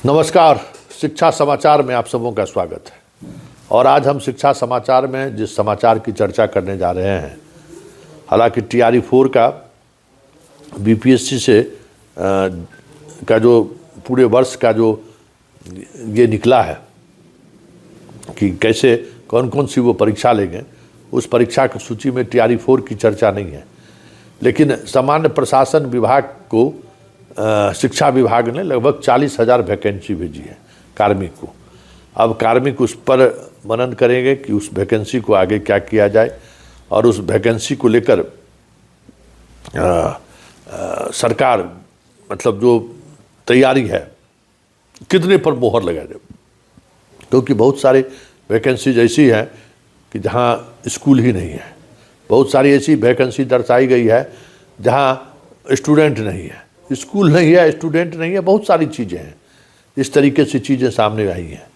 नमस्कार। शिक्षा समाचार में आप सबों का स्वागत है। और आज हम शिक्षा समाचार में जिस समाचार की चर्चा करने जा रहे हैं, हालांकि TRE 4 का BPSC से का जो पूरे वर्ष का जो ये निकला है कि कैसे कौन कौन सी वो परीक्षा लेंगे, उस परीक्षा की सूची में TRE 4 की चर्चा नहीं है। लेकिन सामान्य प्रशासन विभाग को शिक्षा विभाग ने लगभग 40,000 वैकेंसी भेजी है कार्मिक को। अब कार्मिक उस पर मनन करेंगे कि उस वैकेंसी को आगे क्या किया जाए और उस वैकेंसी को लेकर सरकार मतलब जो तैयारी है कितने पर मोहर लगा जाए, क्योंकि बहुत सारे वैकेंसीज ऐसी हैं कि जहां स्कूल ही नहीं है, बहुत सारी ऐसी वैकेंसी दर्शाई गई है जहां स्टूडेंट नहीं है, स्कूल नहीं है, स्टूडेंट नहीं है, बहुत सारी चीज़ें हैं। इस तरीके से चीज़ें सामने आई हैं,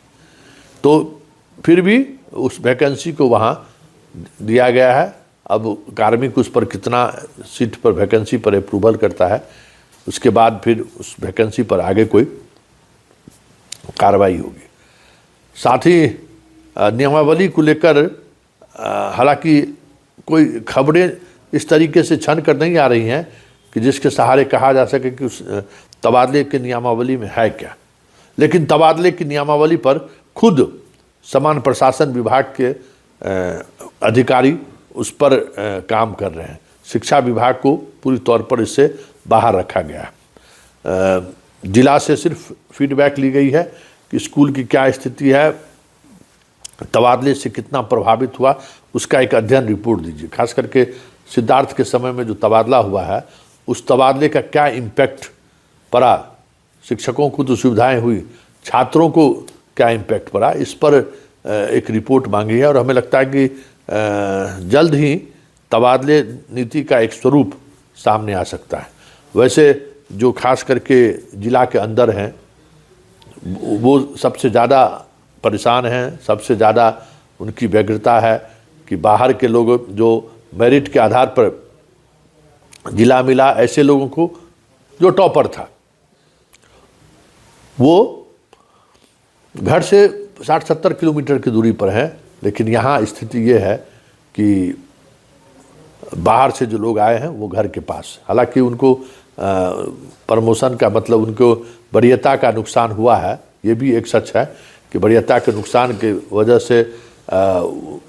तो फिर भी उस वैकेंसी को वहाँ दिया गया है। अब कार्मिक उस पर कितना सीट पर वैकेंसी पर अप्रूवल करता है, उसके बाद फिर उस वैकेंसी पर आगे कोई कार्रवाई होगी। साथ ही नियमावली को लेकर हालांकि कोई खबरें इस तरीके से छन कर नहीं आ रही हैं कि जिसके सहारे कहा जा सके कि उस तबादले के नियमावली में है क्या। लेकिन तबादले की नियमावली पर खुद समान प्रशासन विभाग के अधिकारी उस पर काम कर रहे हैं। शिक्षा विभाग को पूरी तौर पर इससे बाहर रखा गया है। जिला से सिर्फ फीडबैक ली गई है कि स्कूल की क्या स्थिति है, तबादले से कितना प्रभावित हुआ, उसका एक अध्ययन रिपोर्ट दीजिए। खास करके सिद्धार्थ के समय में जो तबादला हुआ है, उस तबादले का क्या इम्पैक्ट पड़ा, शिक्षकों को तो सुविधाएं हुई, छात्रों को क्या इम्पैक्ट पड़ा, इस पर एक रिपोर्ट मांगी है। और हमें लगता है कि जल्द ही तबादले नीति का एक स्वरूप सामने आ सकता है। वैसे जो खास करके जिला के अंदर हैं वो सबसे ज़्यादा परेशान हैं, सबसे ज़्यादा उनकी व्यग्रता है कि बाहर के लोग जो मेरिट के आधार पर जिला मिला, ऐसे लोगों को जो टॉपर था वो घर से 60-70 किलोमीटर की दूरी पर है। लेकिन यहाँ स्थिति ये है कि बाहर से जो लोग आए हैं वो घर के पास, हालांकि उनको प्रमोशन का मतलब उनको वरीयता का नुकसान हुआ है, ये भी एक सच है कि वरीयता के नुकसान के वजह से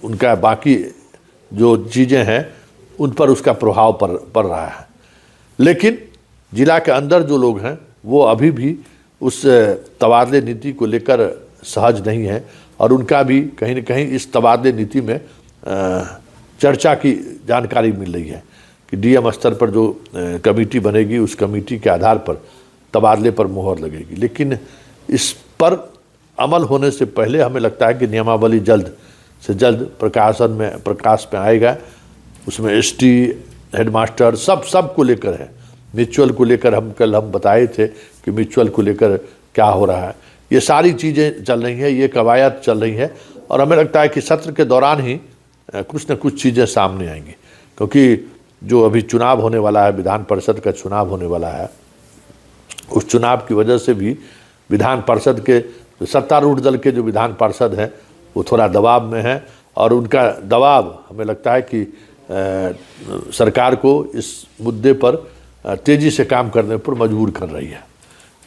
उनका बाकी जो चीज़ें हैं उन पर उसका प्रभाव पड़ रहा है। लेकिन जिला के अंदर जो लोग हैं वो अभी भी उस तबादले नीति को लेकर सहज नहीं है और उनका भी कहीं न कहीं इस तबादले नीति में चर्चा की जानकारी मिल रही है कि DM स्तर पर जो कमेटी बनेगी उस कमेटी के आधार पर तबादले पर मोहर लगेगी। लेकिन इस पर अमल होने से पहले हमें लगता है कि नियमावली जल्द से जल्द प्रकाश में आएगा। उसमें ST, हेडमास्टर सब को लेकर है। म्यूचुअल को लेकर कल हम बताए थे कि म्यूचुअल को लेकर क्या हो रहा है, ये सारी चीज़ें चल रही हैं, ये कवायद चल रही है। और हमें लगता है कि सत्र के दौरान ही कुछ न कुछ चीज़ें सामने आएंगी, क्योंकि जो अभी चुनाव होने वाला है, विधान परिषद का चुनाव होने वाला है, उस चुनाव की वजह से भी विधान परिषद के सत्तारूढ़ दल के जो विधान पार्षद हैं वो थोड़ा दबाव में हैं और उनका दबाव हमें लगता है कि सरकार को इस मुद्दे पर तेज़ी से काम करने पर मजबूर कर रही है।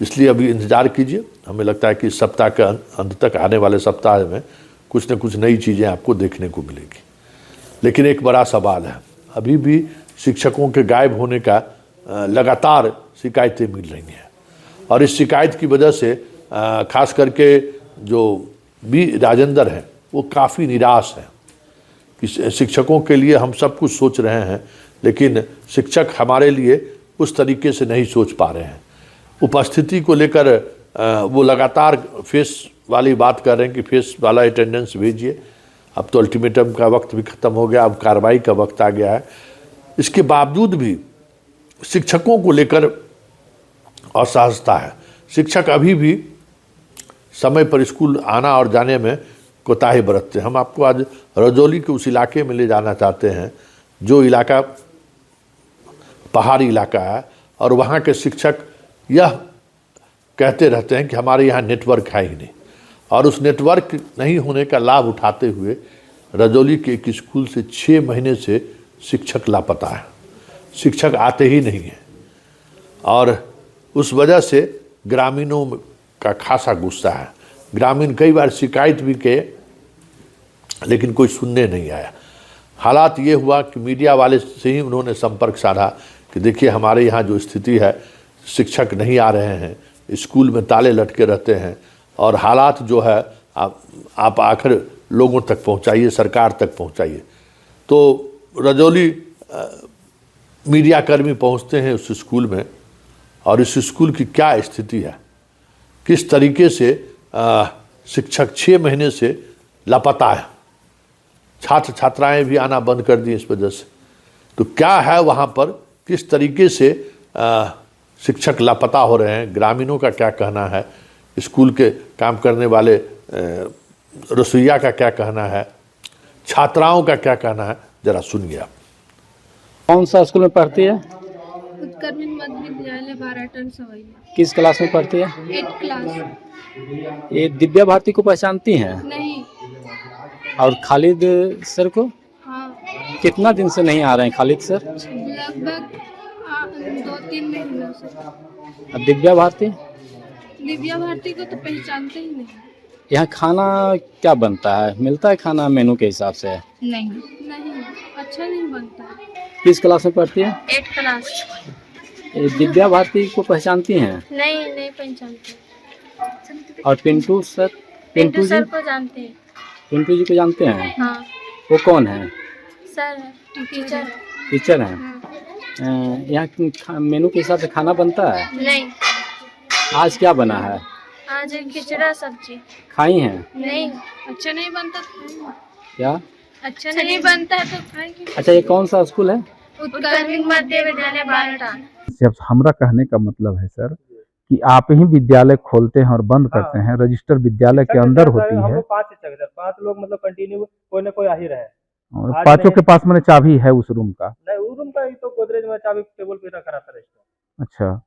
इसलिए अभी इंतज़ार कीजिए। हमें लगता है कि इस सप्ताह के अंत तक, आने वाले सप्ताह में कुछ न कुछ नई चीज़ें आपको देखने को मिलेगी। लेकिन एक बड़ा सवाल है, अभी भी शिक्षकों के गायब होने का लगातार शिकायतें मिल रही हैं और इस शिकायत की वजह से खास करके जो B राजेंद्र हैं वो काफ़ी निराश हैं कि शिक्षकों के लिए हम सब कुछ सोच रहे हैं, लेकिन शिक्षक हमारे लिए उस तरीके से नहीं सोच पा रहे हैं। उपस्थिति को लेकर वो लगातार फेस वाली बात कर रहे हैं कि फेस वाला अटेंडेंस भेजिए। अब तो अल्टीमेटम का वक्त भी ख़त्म हो गया, अब कार्रवाई का वक्त आ गया है। इसके बावजूद भी शिक्षकों को लेकर असहजता है। शिक्षक अभी भी समय पर स्कूल आना और जाने में कोताही बरतते हैं। हम आपको आज रजौली के उस इलाके में ले जाना चाहते हैं जो इलाका पहाड़ी इलाका है और वहाँ के शिक्षक यह कहते रहते हैं कि हमारे यहाँ नेटवर्क है ही नहीं, और उस नेटवर्क नहीं होने का लाभ उठाते हुए रजौली के एक स्कूल से 6 महीने से शिक्षक लापता है, शिक्षक आते ही नहीं हैं। और उस वजह से ग्रामीणों का खासा गुस्सा है। ग्रामीण कई बार शिकायत भी किए, लेकिन कोई सुनने नहीं आया। हालात ये हुआ कि मीडिया वाले से ही उन्होंने संपर्क साधा कि देखिए हमारे यहाँ जो स्थिति है, शिक्षक नहीं आ रहे हैं, स्कूल में ताले लटके रहते हैं, और हालात जो है आप आखिर लोगों तक पहुँचाइए, सरकार तक पहुँचाइए। तो रजौली मीडियाकर्मी पहुँचते हैं उस स्कूल में, और इस स्कूल की क्या स्थिति है, किस तरीके से शिक्षक 6 महीने से लापता है, छात्र छात्राएं भी आना बंद कर दी इस वजह से। तो क्या है वहाँ पर, किस तरीके से शिक्षक लापता हो रहे हैं, ग्रामीणों का क्या कहना है, स्कूल के काम करने वाले रसोइया का क्या कहना है, छात्राओं का क्या कहना है, जरा सुनिए आप। कौन सा स्कूल में पढ़ती है? उत्कर्मिक मध्य विद्यालय 12 टन सवैया। किस क्लास में पढ़ती है? 8 क्लास। ये दिव्या भारती को पहचानती हैं? नहीं। और खालिद सर को? हाँ। कितना दिन से नहीं आ रहे हैं खालिद सर? लगभग 2-3 महीनों से। और दिव्या भारती? दिव्या भारती को तो पहचानते ही नहीं। यहाँ खाना क्या बनता है, मिलता है खाना मेनू के हिसाब से? नहीं, अच्छा नहीं बनता है। किस क्लास में पढ़ती है? 8 क्लास। ये दिव्या भारती को पहचानती हैं? नहीं पहचानते। और पिंटू सर? पिंटू सर को जानते हैं। पिंटू जी को जानते हैं? हाँ। वो कौन है? Sir teacher. टीचर हैं। यहाँ मेनू के हिसाब से खाना बनता है? नहीं। आज क्या बना है? आज खिचड़ा सब्जी। खाई हैं? नहीं, अच्छा नहीं बनता। क्या अच्छा नहीं बनता है तो खाएंगे। अच्छा, ये कौन सा स्कूल है? उत्कर्मिक मध्य विद्यालय 12 टन। जब हमरा कहने का मतलब है सर कि आप ही विद्यालय खोलते हैं और बंद करते हैं, रजिस्टर विद्यालय के अंदर होती है। 5 लोग मतलब कंटिन्यू कोई ना कोई आ ही रहे। और 5 के पास मैंने चाबी है उस रूम का? नहीं, उस रूम का ही तो गोदरेज में चाबी टेबल पे रखा रहता है। अच्छा,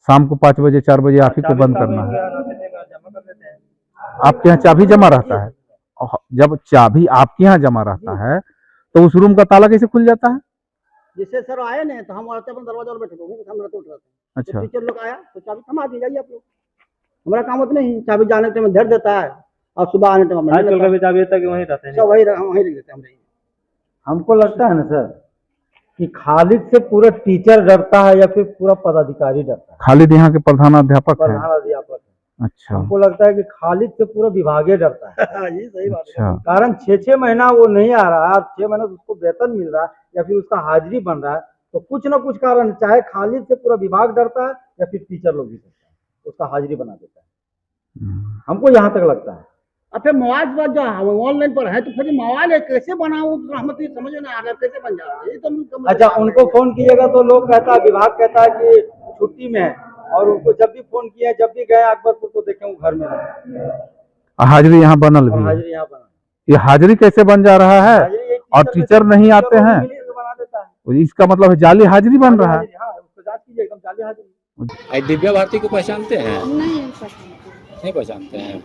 शाम को 5 बजे 4 बजे आप ही को बंद करना है? जमा कर देते हैं। आपके यहाँ चाबी जमा रहता है? जब चाबी आपके यहाँ जमा रहता है तो उस रूम का ताला कैसे खुल जाता है? जिससे सर आए नहीं तो हम आते हैं दरवाजा पर बैठे होंगे, हम रहते उठ रहते हैं। अच्छा, टीचर लोग आया तो चाबी थमा दी जाइए आप लोग। हमारा काम उतना ही, चाबी जाने टाइम धर देता है और सुबह आने टाइम चाबी तक वहीं रहते हैं, सब वहीं रख देते हैं। हमको लगता है ना सर कि खालिद से पूरा टीचर डरता है या फिर पूरा पदाधिकारी डरता है? खालिद यहाँ के प्रधानाध्यापक है? प्रधानाध्यापक। अच्छा, हमको लगता है कि खालिद से पूरा विभागे डरता है। ये सही बात है। अच्छा, कारण 6-6 महीना वो नहीं आ रहा है, 6 महीना उसको वेतन मिल रहा है या फिर उसका हाजिरी बन रहा है, तो कुछ ना कुछ कारण, चाहे खालिद से पूरा विभाग डरता है या फिर टीचर लोग भी डरता है, उसका हाजिरी बना देता है। हमको यहाँ तक लगता है। अब फिर मोबाइल जो ऑनलाइन पर है तो फिर मोबाइल कैसे बनाऊं, हम तो समझ में आ रहा कैसे बन जा रहा है ये तो। अच्छा, उनको फोन कीजिएगा तो लोग कहता है, विभाग कहता है कि छुट्टी में है, और उनको जब भी फोन किया, जब भी गए अकबरपुर तो देखे वो घर में रहे। हाजिरी यहाँ बनल भी है? हाजिरी यहाँ बना। ये हाजिरी कैसे बन जा रहा है? और टीचर नहीं आते हैं? बना देता है। इसका मतलब है जाली हाजिरी बन रहा है? हाँ, उसको जांच कीजिए, एकदम जाली हाजिरी। दिव्या भारती को पहचानते हैं? नहीं पहचानते हैं।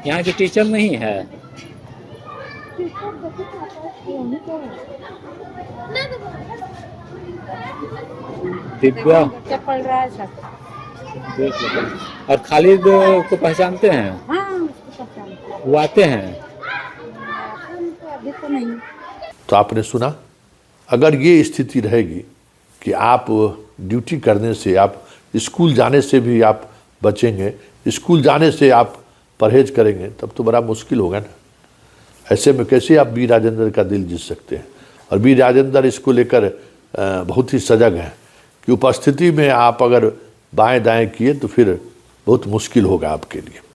यहाँ के टीचर नहीं है? दिव्या पढ़ रहा है सब। और खालिद को पहचानते हैं? हाँ, उसको पहचानते हैं। वो आते हैं? अभी तो नहीं। तो आपने सुना, अगर ये स्थिति रहेगी कि आप ड्यूटी करने से, आप स्कूल जाने से भी आप बचेंगे, स्कूल जाने से आप परहेज करेंगे, तब तो बड़ा मुश्किल होगा ना। ऐसे में कैसे आप बी राजेंद्र का दिल जीत सकते हैं? और बी राजेंद्र इसको लेकर बहुत ही सजग हैं कि उपस्थिति में आप अगर बाएं दाएं किए तो फिर बहुत मुश्किल होगा आपके लिए।